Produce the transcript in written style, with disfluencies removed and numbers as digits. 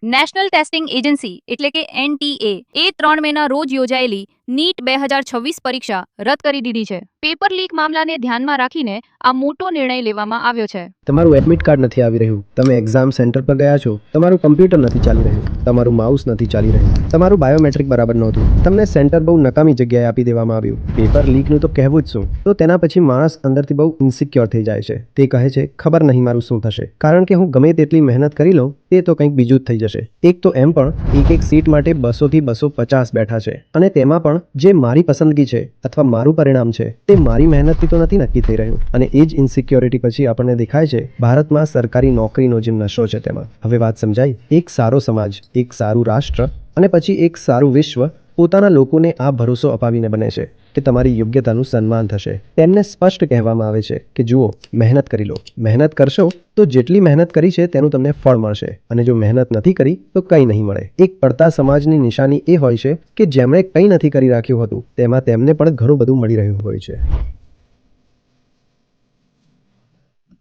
National testing agency એટલે કે NTA એ 3 મેના રોજ યોજાયેલી નીટ 2026 પરીક્ષા રદ કરી દીધી છે. પેપર લીક મામલાને ધ્યાનમાં રાખીને આ મોટો નિર્ણય લેવામાં આવ્યો છે. તમારું એડમિટ કાર્ડ નથી આવી રહ્યું, તમે એક્ઝામ સેન્ટર પર ગયા છો, તમારું કમ્પ્યુટર નથી ચાલી રહ્યું, તમારું માઉસ નથી ચાલી રહ્યું, તમારું બાયોમેટ્રિક બરાબર નહોતું, તમને સેન્ટર બહુ નકામી જગ્યાએ આપી દેવામાં આવ્યું. પેપર લીકનું તો કહેવું જ શું. તો તેના પછી માણસ અંદરથી બહુ ઇન્સિક્યોર થઈ જાય છે. તે કહે છે ખબર નહીં મારું શું થશે, કારણ કે હું ગમે તેટલી મહેનત કરી લઉં તે તો કંઈક બીજું જ થઈ જશે. એક તો એમ પણ એક સીટ માટે 200 થી 250 બેઠા છે, અને તેમાં પણ જે મારી પસંદગી છે અથવા મારું પરિણામ છે તે મારી મહેનતથી તો નથી નક્કી થઈ રહ્યું. અને એ જ ઇન્સિક્યોરિટી પછી આપણને દેખાય છે ભારતમાં સરકારી નોકરીનો જે નશો છે તેમાં. હવે વાત સમજાય. એક સારો સમાજ, એક સારું રાષ્ટ્ર અને પછી એક સારું વિશ્વ પોતાના લોકોને આ ભરોસો અપાવીને બને છે કે તમારી યોગ્યતાનું સન્માન થશે. તેમને સ્પષ્ટ કહેવામાં આવે છે કે જુઓ, મહેનત કરી લો, મહેનત કરશો તો જેટલી મહેનત કરી છે તેનું તમને ફળ મળશે, અને જો મહેનત નથી કરી તો કંઈ નહીં મળે. એક પડતા સમાજની નિશાની એ હોય છે કે જેમણે કંઈ નથી કરી રાખ્યું હતું તેમાં તેમને પણ ઘણું બધું મળી રહ્યું હોય છે.